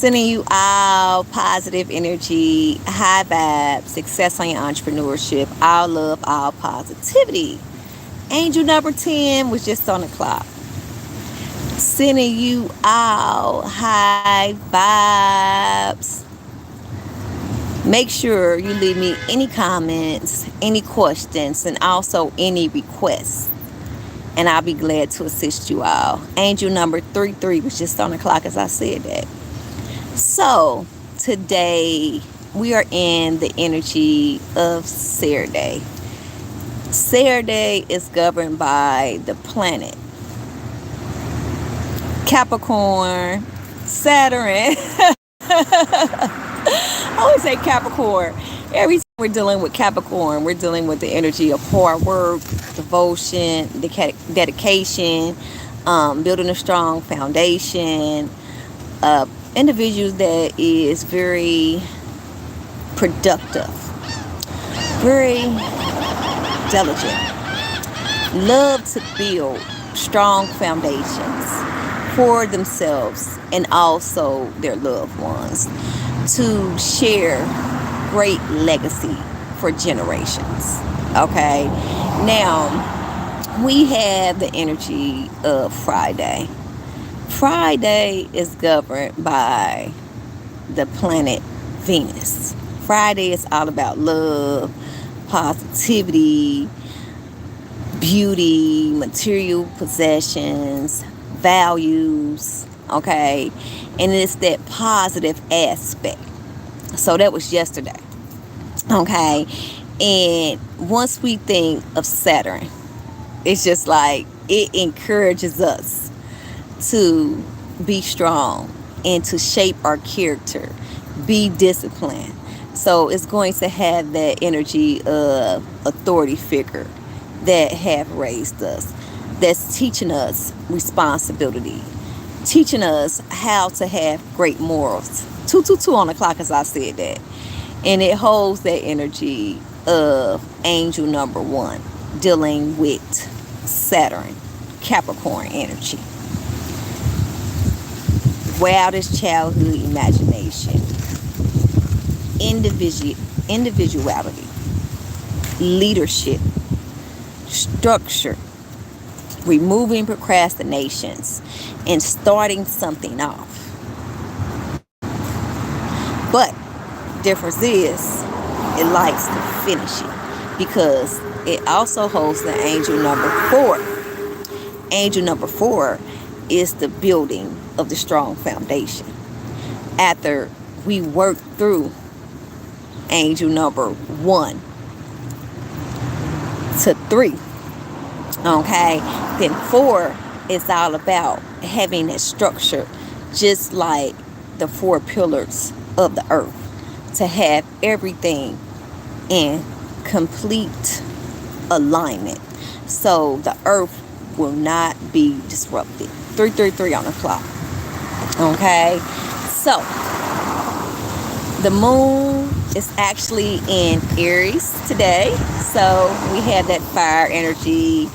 Sending you all positive energy, high vibes, success on your entrepreneurship, all love, all positivity. Angel number 10 was just on the clock. Sending you all high vibes. Make sure you leave me any comments, any questions, and also any requests. And I'll be glad to assist you all. Angel number 33 was just on the clock as I said that. So, today we are in the energy of Saturday. Saturday is governed by the planet Capricorn, Saturn. I always say Capricorn. Every time we're dealing with Capricorn, we're dealing with the energy of hard work, devotion, dedication, building a strong foundation, individuals that is very productive, very diligent, love to build strong foundations for themselves and also their loved ones, to share great legacy for generations. Okay, now we have the energy of Friday. Friday is governed by the planet Venus. Friday is all about love, positivity, beauty, material possessions, values, okay? And it's that positive aspect. So that was yesterday, okay? And once we think of Saturn, it's just like it encourages us to be strong and to shape our character, be disciplined. So it's going to have that energy of authority figure that have raised us, that's teaching us responsibility, teaching us how to have great morals. 222 on the clock as I said that. And it holds that energy of angel number 1, dealing with Saturn, Capricorn energy. Wildest childhood imagination, individuality, leadership, structure, removing procrastinations, and starting something off. But difference is it likes to finish it because it also holds the angel number 4. Angel number 4 is the building of the strong foundation. After we work through angel number 1 to 3, okay, then 4 is all about having that structure, just like the 4 pillars of the earth, to have everything in complete alignment so the earth will not be disrupted. 333 on the clock. Okay, so the moon is actually in Aries today, so we have that fire energy,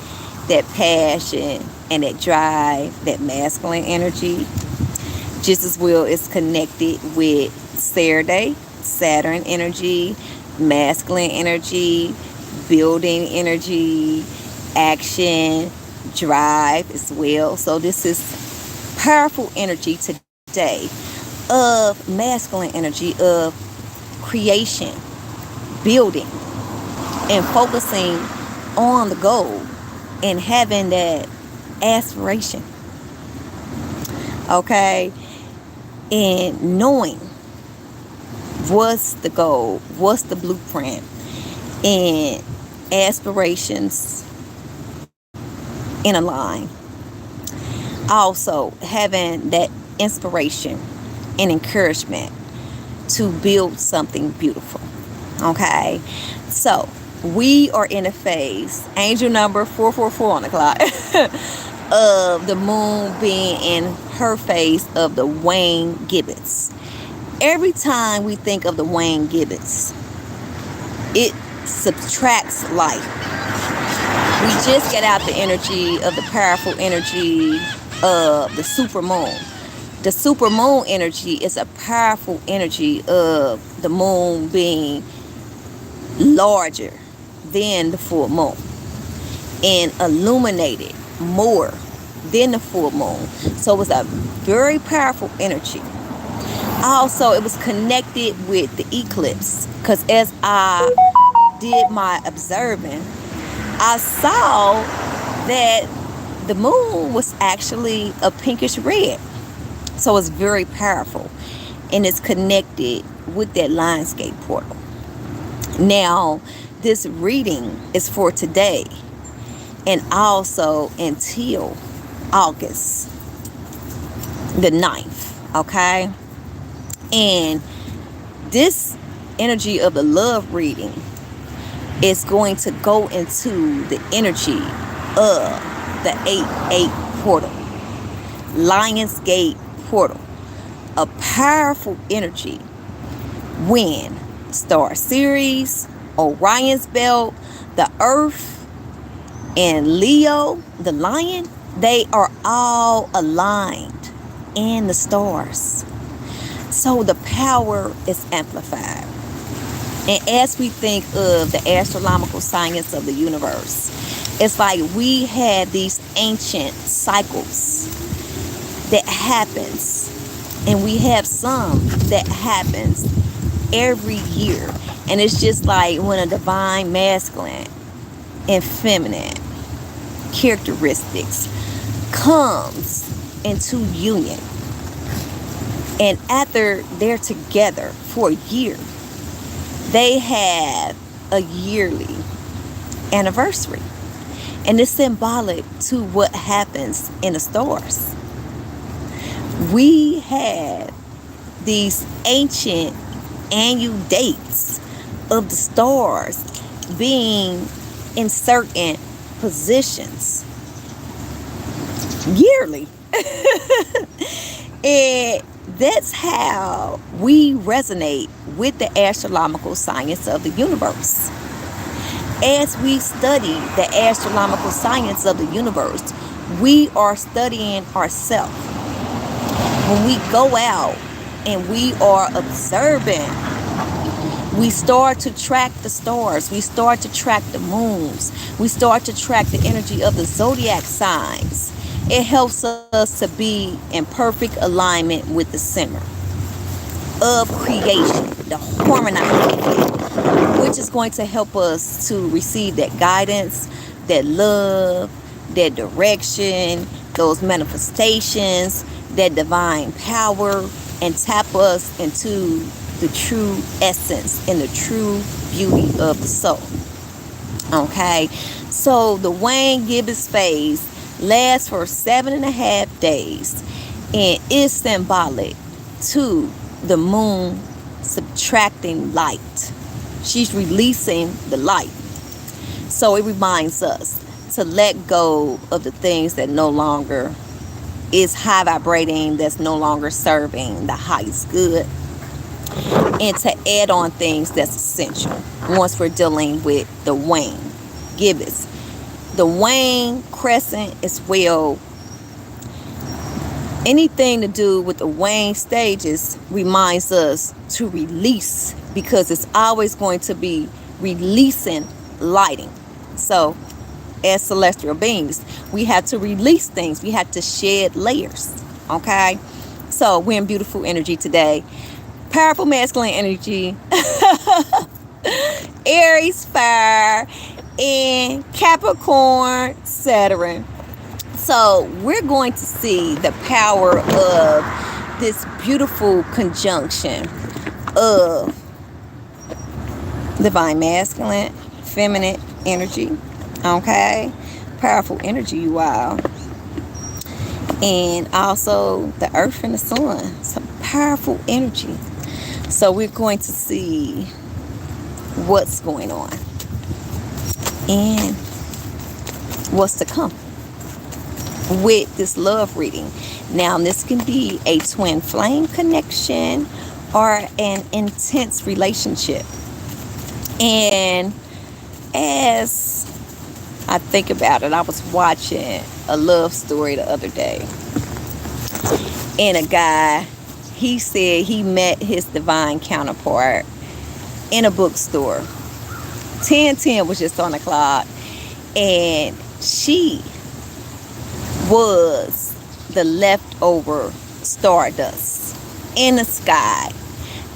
that passion, and that drive, that masculine energy. Just as well, it's connected with Saturday, Saturn energy, masculine energy, building energy, action, drive as well. So this is powerful energy today of masculine energy, of creation, building, and focusing on the goal and having that aspiration, okay, and knowing what's the goal, what's the blueprint, and aspirations in a line. Also having that inspiration and encouragement to build something beautiful. Okay, so we are in a phase, angel number 444 on the clock, of the moon being in her phase of the Wayne Gibbets. Every time we think of the Wayne Gibbets, it subtracts life. We just get out the energy of the powerful energy of the super moon. The super moon energy is a powerful energy of the moon being larger than the full moon and illuminated more than the full moon. So it was a very powerful energy. Also, it was connected with the eclipse, because as I did my observing, I saw that the moon was actually a pinkish red. So it's very powerful, and it's connected with that Lionsgate portal. Now, this reading is for today and also until August the 9th, okay? And this energy of the love reading is going to go into the energy of the 8-8 portal, Lionsgate portal, a powerful energy when Star Series, Orion's belt, the Earth, and Leo, the lion, they are all aligned in the stars. So the power is amplified. And as we think of the astronomical science of the universe, it's like we have these ancient cycles that happens, and we have some that happens every year. And it's just like when a divine masculine and feminine characteristics comes into union, and after they're together for a year, they have a yearly anniversary, and it's symbolic to what happens in the stars. We have these ancient annual dates of the stars being in certain positions yearly. And that's how we resonate with the astronomical science of the universe. As we study the astronomical science of the universe, we are studying ourselves. When we go out and we are observing, we start to track the stars, we start to track the moons, we start to track the energy of the zodiac signs. It helps us to be in perfect alignment with the center of creation, the harmonizing, which is going to help us to receive that guidance, that love, that direction, those manifestations, that divine power, and tap us into the true essence and the true beauty of the soul. Okay, so the Wayne Gibbons phase lasts for 7.5 days and is symbolic to the moon subtracting light. She's releasing the light. So it reminds us to let go of the things that no longer is high vibrating, that's no longer serving the highest good, and to add on things that's essential once we're dealing with the Wayne Gibbons. The Wayne Crescent as well. Anything to do with the Wayne stages reminds us to release, because it's always going to be releasing lighting. So as celestial beings, we have to release things. We have to shed layers. Okay? So we're in beautiful energy today. Powerful masculine energy. Aries fire and Capricorn Saturn. So we're going to see the power of this beautiful conjunction of divine masculine, feminine energy. Okay, powerful energy, you all. And also the earth and the sun. Some powerful energy. So we're going to see what's going on and what's to come with this love reading. Now, this can be a twin flame connection or an intense relationship. And as I think about it, I was watching a love story the other day, And a guy, he said he met his divine counterpart in a bookstore. 10:10 was just on the clock. And she was the leftover stardust in the sky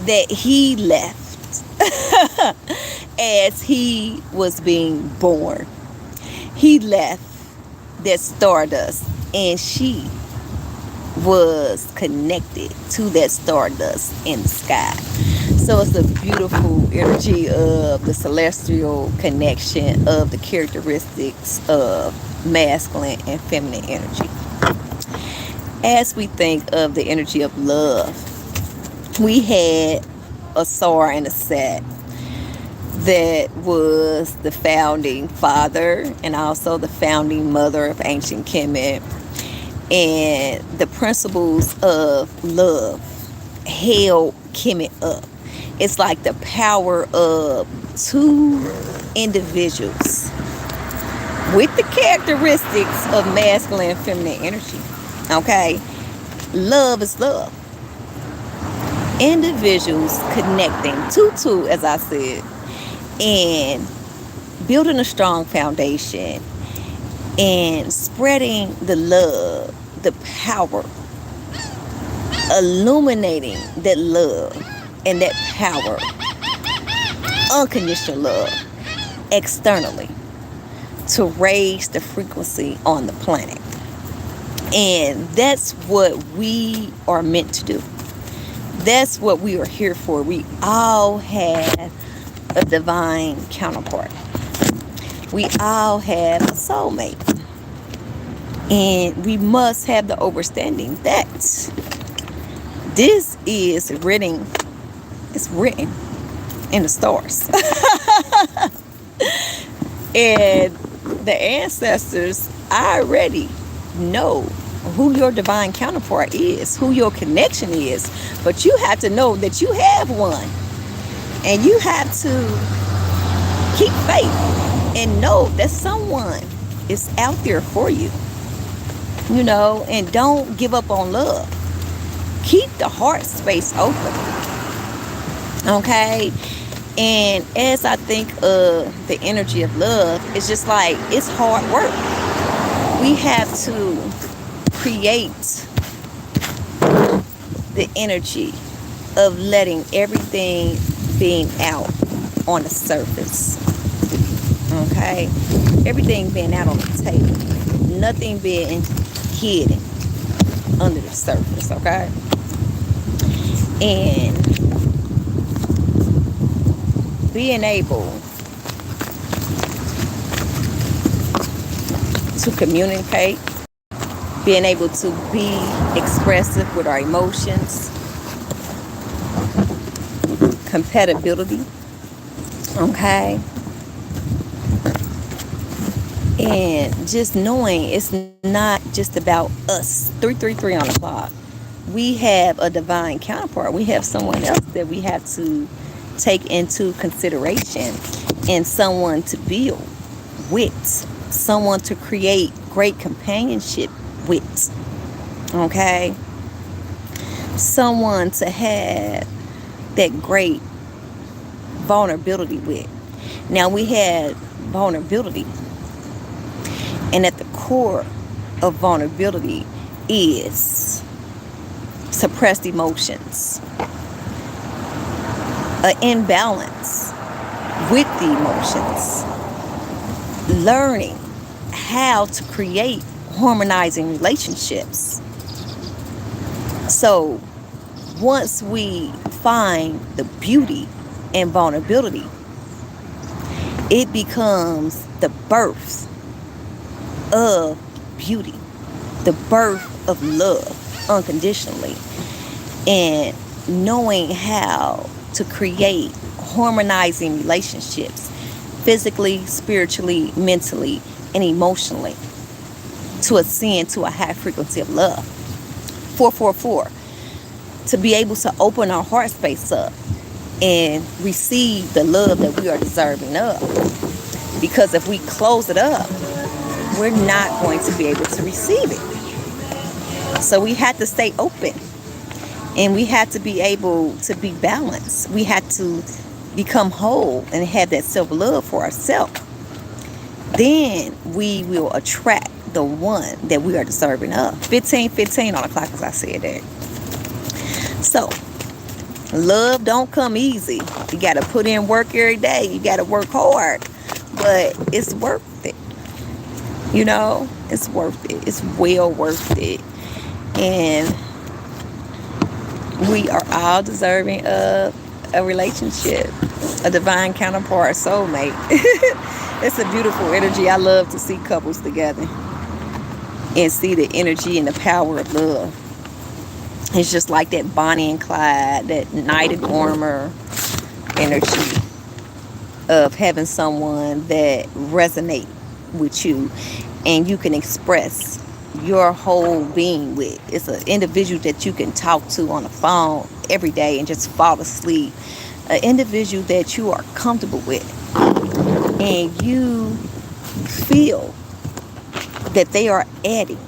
that he left as he was being born. He left that stardust, and she was connected to that stardust in the sky. So it's a beautiful energy of the celestial connection of the characteristics of masculine and feminine energy. As we think of the energy of love, we had a Sar and a Set that was the founding father and also the founding mother of ancient Kemet. And the principles of love held Kemet up. It's like the power of two individuals with the characteristics of masculine and feminine energy. Okay? Love is love. Individuals connecting two, as I said, and building a strong foundation and spreading the love, the power, illuminating that love and that power, unconditional love, externally to raise the frequency on the planet. And that's what we are meant to do. That's what we are here for. We all have a divine counterpart. We all have a soulmate. And we must have the understanding that this is written, it's written in the stars. And the ancestors already know who your divine counterpart is, who your connection is. But you have to know that you have one. And you have to keep faith and know that someone is out there for you. You know, and don't give up on love. Keep the heart space open. Okay? And as I think of the energy of love, it's just like, it's hard work. We have to create the energy of letting everything being out on the surface. Okay? Everything being out on the table. Nothing being hidden under the surface. Okay? And being able to communicate, being able to be expressive with our emotions, compatibility, okay, and just knowing it's not just about us. 333 on the clock. We have a divine counterpart. We have someone else that we have to take into consideration, and someone to build with, someone to create great companionship with, okay, someone to have that great vulnerability with. Now we had vulnerability, and at the core of vulnerability is suppressed emotions, an imbalance with the emotions, learning how to create harmonizing relationships. So once we find the beauty and vulnerability, it becomes the birth of beauty, the birth of love unconditionally, and knowing how to create harmonizing relationships physically, spiritually, mentally, and emotionally to ascend to a high frequency of love. 444, to be able to open our heart space up and receive the love that we are deserving of. Because if we close it up, we're not going to be able to receive it. So we had to stay open, and we had to be able to be balanced. We had to become whole and have that self-love for ourselves. Then we will attract the one that we are deserving of. 15:15 on the clock, as I said that. So love don't come easy. You got to put in work every day. You got to work hard, but it's worth it. You know, it's worth it. It's well worth it. And we are all deserving of a relationship, a divine counterpart, soulmate. It's a beautiful energy. I love to see couples together and see the energy and the power of love. It's just like that Bonnie and Clyde, that knight and armor energy of having someone that resonate with you and you can express your whole being with. It's an individual that you can talk to on the phone every day and just fall asleep. An individual that you are comfortable with and you feel that they are adding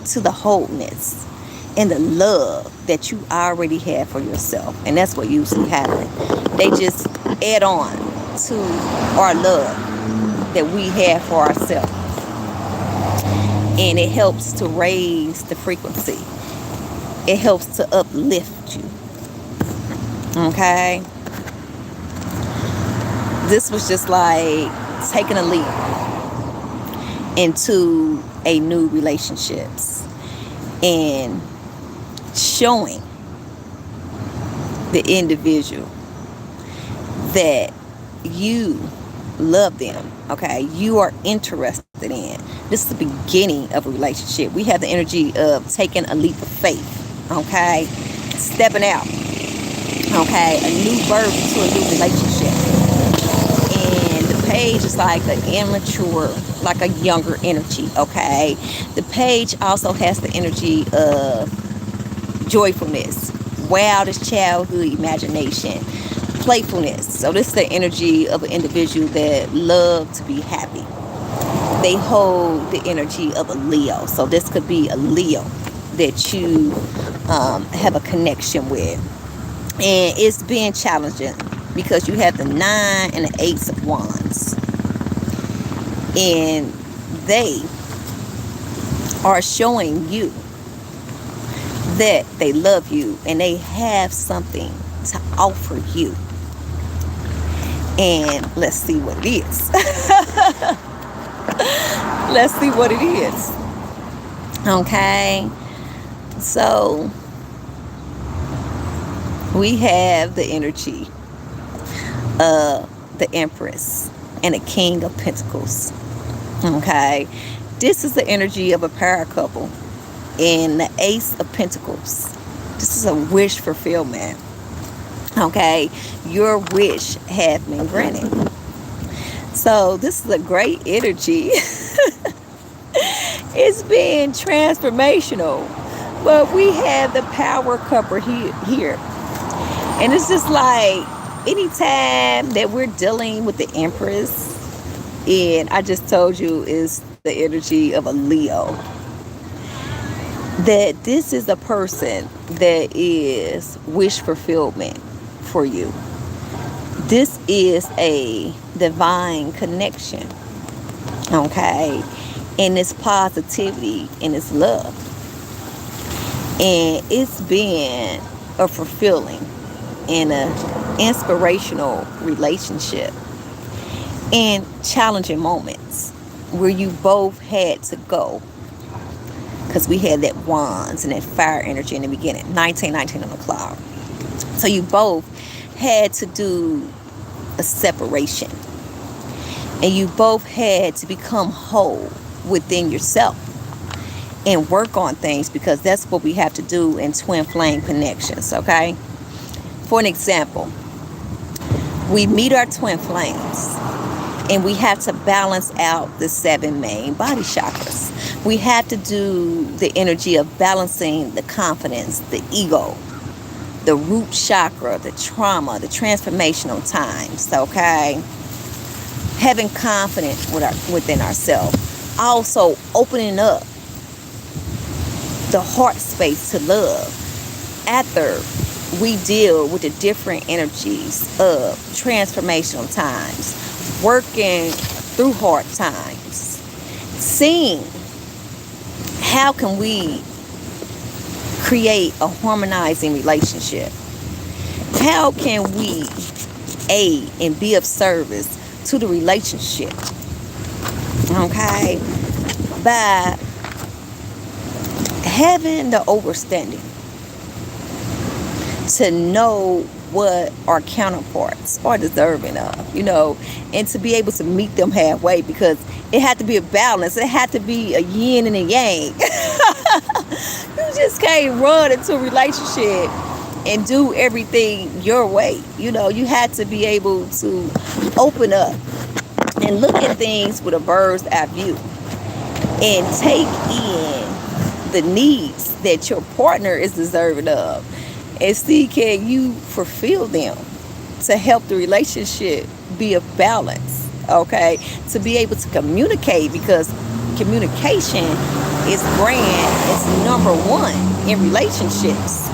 to the wholeness and the love that you already have for yourself. And that's what usually happens. They just add on to our love that we have for ourselves. And it helps to raise the frequency. It helps to uplift you. Okay? This was just like taking a leap into a new relationships and showing the individual that you love them. Okay? You are interested in. This is the beginning of a relationship. We have the energy of taking a leap of faith. Okay? Stepping out. Okay? A new birth into a new relationship. And the page is like an immature, like a younger energy. Okay? The page also has the energy of joyfulness, wildest childhood imagination, playfulness. So this is the energy of an individual that love to be happy. They hold the energy of a Leo. So this could be a Leo that you have a connection with. And it's been challenging because you have the 9 and the 8 of Wands. And they are showing you that they love you and they have something to offer you. And let's see what it is. Let's see what it is. Okay. So we have the energy of the Empress and the King of Pentacles. Okay. This is the energy of a power couple and the Ace of Pentacles. This is a wish fulfillment. Okay. Your wish has been granted. So this is a great energy. It's been transformational. But we have the power couple here. And it's just like anytime that we're dealing with the Empress, and I just told you is the energy of a Leo, that this is a person that is wish fulfillment for you. This is a divine connection, okay? And it's positivity and it's love. And it's been a fulfilling and an inspirational relationship and challenging moments where you both had to go. Because we had that wands and that fire energy in the beginning, 1919 on the clock. So you both had to do a separation. And you both had to become whole within yourself and work on things, because that's what we have to do in twin flame connections, okay? For an example, we meet our twin flames and we have to balance out the 7 main body chakras. We have to do the energy of balancing the confidence, the ego, the root chakra, the trauma, the transformational times, okay? Having confidence within ourselves. Also opening up the heart space to love after we deal with the different energies of transformational times, working through hard times, seeing how can we create a harmonizing relationship. How can we aid and be of service to the relationship? Okay? By having the understanding to know what our counterparts are deserving of, and to be able to meet them halfway, because it had to be a balance. It had to be a yin and a yang. You just can't run into a relationship and do everything your way. You had to be able to open up and look at things with a bird's eye view and take in the needs that your partner is deserving of, and see, can you fulfill them to help the relationship be of balance. Okay, to be able to communicate, because communication is number one in relationships.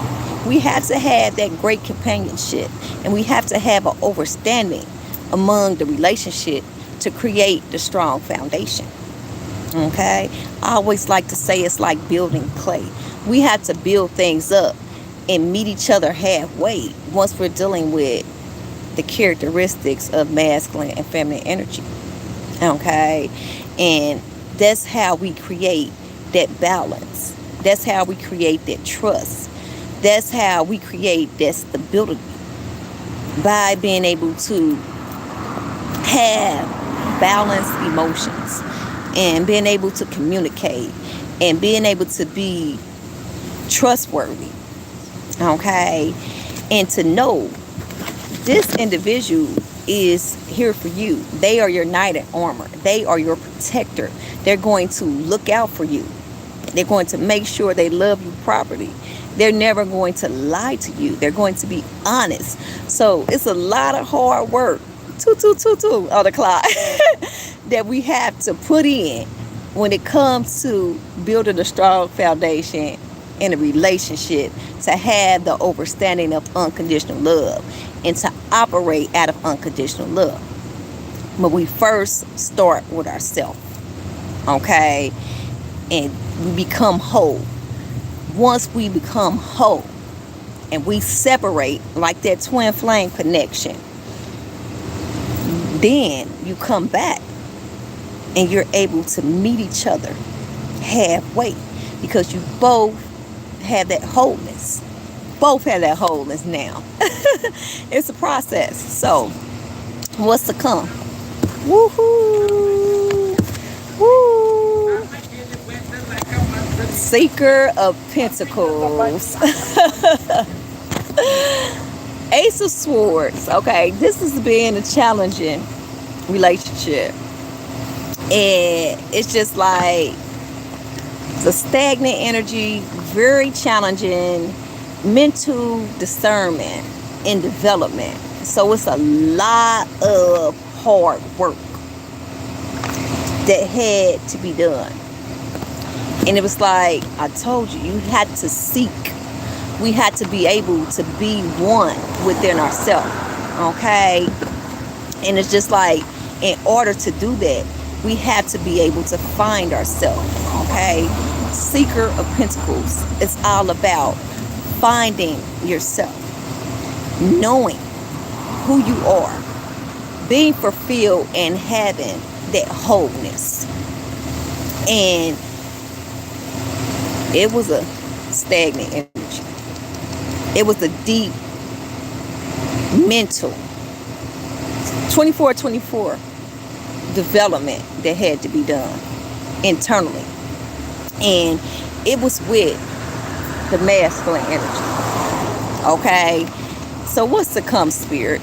We have to have that great companionship, and we have to have an understanding among the relationship to create the strong foundation. Okay, I always like to say it's like building clay. We have to build things up and meet each other halfway once we're dealing with the characteristics of masculine and feminine energy. Okay, and that's how we create that balance. That's how we create that trust. That's how we create that stability, by being able to have balanced emotions and being able to communicate and being able to be trustworthy. Okay, and to know this individual is here for you. They are your knight in armor. They are your protector. They're going to look out for you. They're going to make sure they love you properly. They're never going to lie to you. They're going to be honest. So it's a lot of hard work, on the clock, that we have to put in when it comes to building a strong foundation in a relationship, to have the understanding of unconditional love and to operate out of unconditional love. But we first start with ourselves, okay? And we become whole. Once we become whole and we separate like that twin flame connection, then you come back and you're able to meet each other halfway, because you both have that wholeness. Both have that wholeness now. It's a process. So, what's to come? Woohoo! Woo! Seeker of Pentacles. Ace of Swords. Okay, this has been a challenging relationship. And it's just like the stagnant energy, very challenging, mental discernment and development. So it's a lot of hard work that had to be done. And it was like I told you, you had to seek. We had to be able to be one within ourselves. Okay? And it's just like, in order to do that, we have to be able to find ourselves. Okay? Seeker of Pentacles. It's all about finding yourself, knowing who you are, being fulfilled, and having that wholeness. And it was a stagnant energy. It was a deep mental 24/24 development that had to be done internally. And it was with the masculine energy. Okay? So what's to come, Spirit?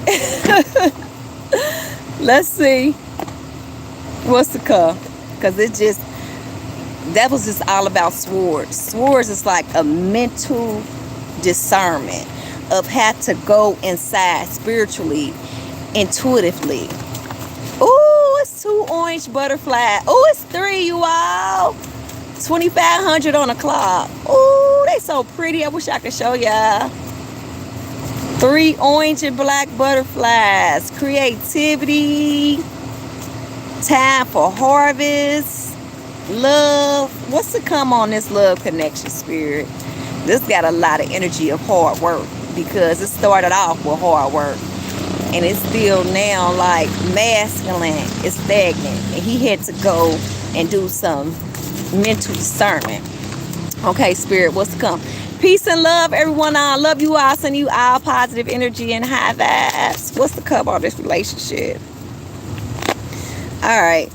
Let's see what's to come. Because that was just all about swords. Swords is like a mental discernment of how to go inside spiritually, intuitively. Ooh, it's 2 orange butterflies. Ooh, it's 3, you all. $2,500 on a clock. Ooh, they so pretty. I wish I could show y'all. 3 orange and black butterflies. Creativity. Time for harvest. Love. What's to come on this love connection, spirit? This got a lot of energy of hard work, because it started off with hard work, and it's still now like masculine is stagnant, and he had to go and do some mental discernment. Okay, spirit, what's to come? Peace and love, everyone. I love you all. Send you all positive energy and high vibes. What's to come on this relationship? All right.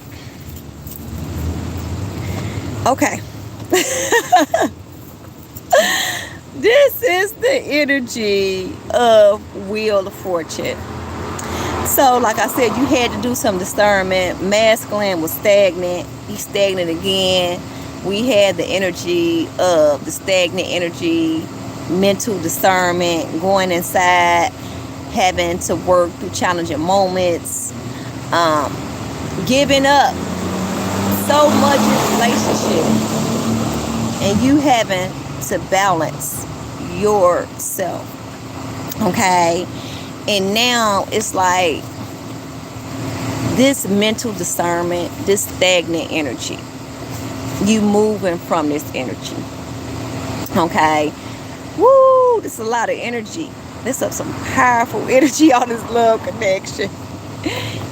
Okay. This is the energy of Wheel of Fortune. So, like I said, you had to do some discernment. Masculine was stagnant. He's stagnant again. We had the energy of the stagnant energy, mental discernment, going inside, having to work through challenging moments, giving up so much in relationship, and you having to balance yourself. Okay? And now it's like this mental discernment, this stagnant energy, you moving from this energy. Okay? Woo! This is a lot of energy. This is some powerful energy on this love connection.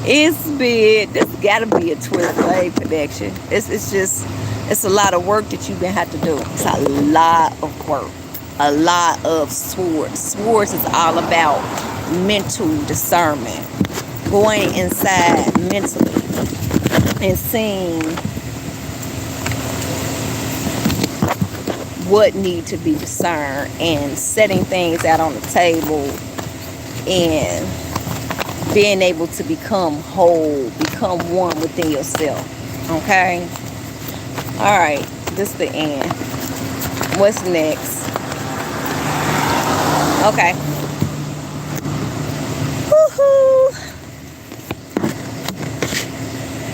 It's big. This gotta be a twin flame connection. It's a lot of work that you're gonna have to do. It's a lot of work. A lot of swords. Swords is all about mental discernment. Going inside mentally and seeing what need to be discerned, and setting things out on the table, and being able to become whole, become one within yourself. Okay? Alright, this is the end. What's next? Okay. Woohoo!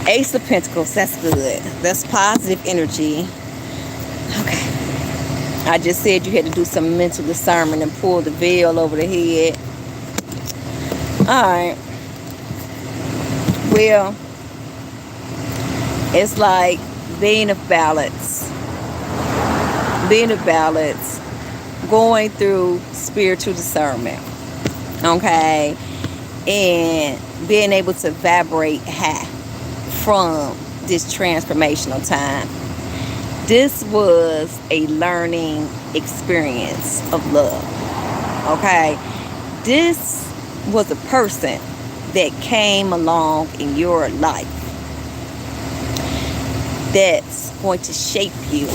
Ace of Pentacles, that's good. That's positive energy. Okay. I just said you had to do some mental discernment and pull the veil over the head. Alright. Well, it's like being of balance. Being of balance. Going through spiritual discernment. Okay? And being able to vibrate high from this transformational time. This was a learning experience of love. Okay? This was a person that came along in your life that's going to shape you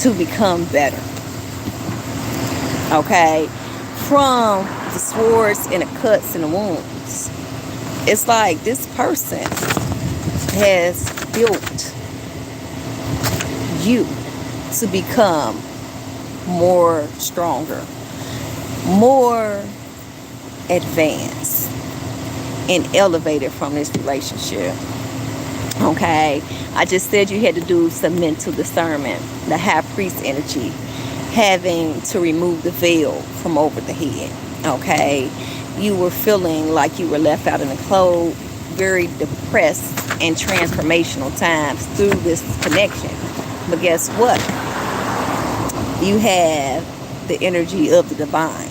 to become better. Okay? From the swords and the cuts and the wounds, it's like this person has built you to become more stronger, more advanced, and elevated from this relationship. Okay? I just said you had to do some mental discernment. The high priest energy, having to remove the veil from over the head. Okay? You were feeling like you were left out in the cold, very depressed and transformational times through this connection. But guess what? You have the energy of the divine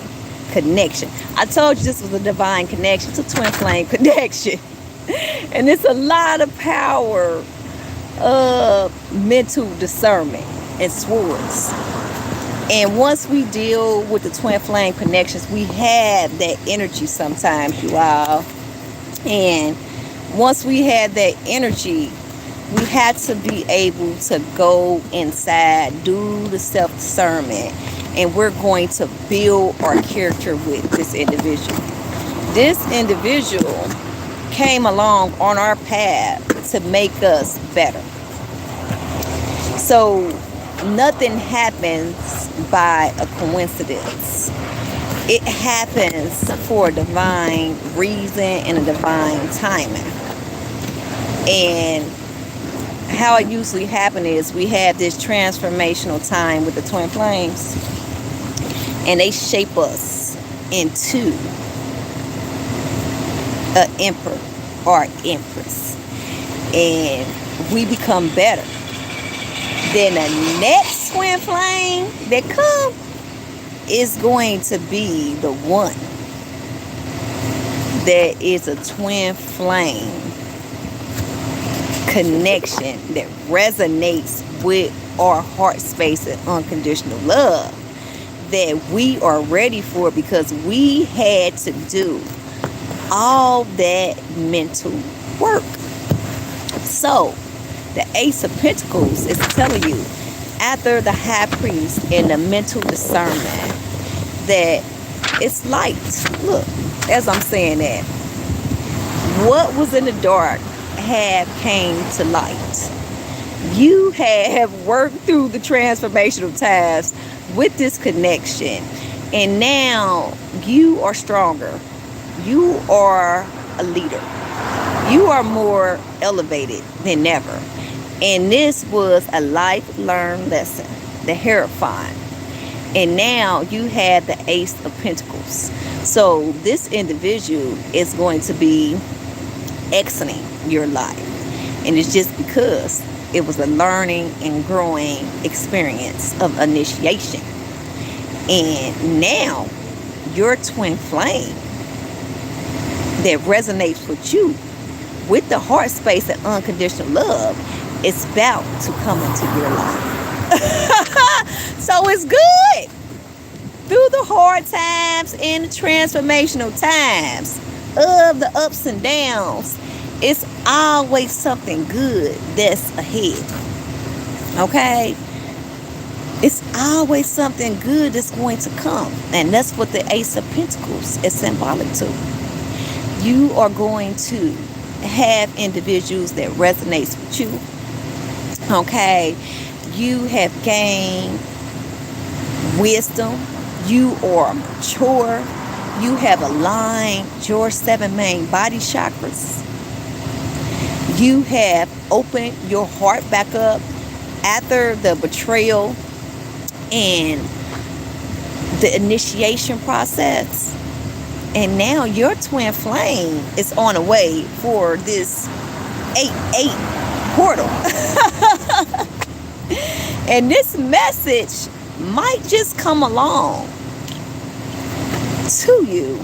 connection. I told you this was a divine connection. It's a twin flame connection. And it's a lot of power of mental discernment and swords. And once we deal with the twin flame connections, we have that energy sometimes, you all. And once we have that energy, we had to be able to go inside, do the self-discernment, and we're going to build our character with this individual. This individual came along on our path to make us better. So nothing happens by a coincidence. It happens for a divine reason and a divine timing. And how it usually happens is we have this transformational time with the twin flames, and they shape us into an emperor or empress, and we become better. Then the next twin flame that come is going to be the one that is a twin flame connection that resonates with our heart space and unconditional love that we are ready for, because we had to do all that mental work. So the Ace of Pentacles is telling you, after the High Priest and the mental discernment, that it's light. Look, as I'm saying that, what was in the dark have came to light. You have worked through the transformational tasks with this connection, and now you are stronger. You are a leader. You are more elevated than ever. And this was a life learned lesson, the Hierophant. And now you have the Ace of Pentacles. So this individual is going to be exiting your life. And it's just because it was a learning and growing experience of initiation. And now your twin flame that resonates with you, with the heart space and unconditional love, is about to come into your life. So it's good. Through the hard times and the transformational times of the ups and downs, it's always something good that's ahead. Okay? It's always something good that's going to come. And that's what the Ace of Pentacles is symbolic to. You are going to have individuals that resonates with you. Okay? You have gained wisdom. You are mature. You have aligned your 7 main body chakras. You have opened your heart back up after the betrayal and the initiation process. And now your twin flame is on the way for this 8-8 portal. And this message might just come along to you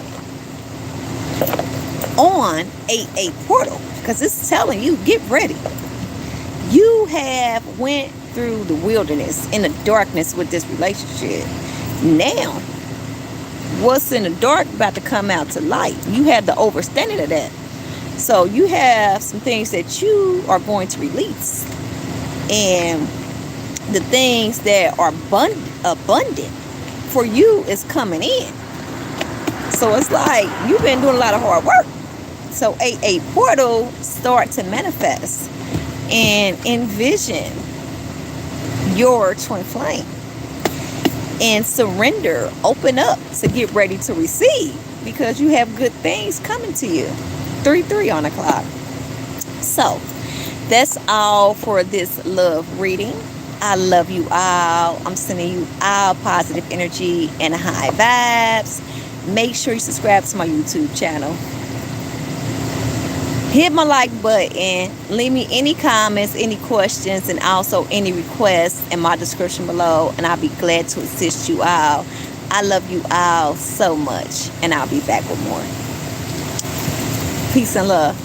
on 8-8 portal, because it's telling you, get ready. You have went through the wilderness in the darkness with this relationship. Now what's in the dark about to come out to light. You had the overstanding of that. So you have some things that you are going to release, and the things that are abundant for you is coming in. So it's like you've been doing a lot of hard work. So 8-8 portal start to manifest and envision your twin flame and surrender, open up to get ready to receive, because you have good things coming to you. 3-3 on the clock. So that's all for this love reading. I love you all. I'm sending you all positive energy and high vibes. Make sure you subscribe to my YouTube channel. Hit my like button. Leave me any comments, any questions, and also any requests in my description below, and I'll be glad to assist you all. I love you all so much, and I'll be back with more. Peace and love.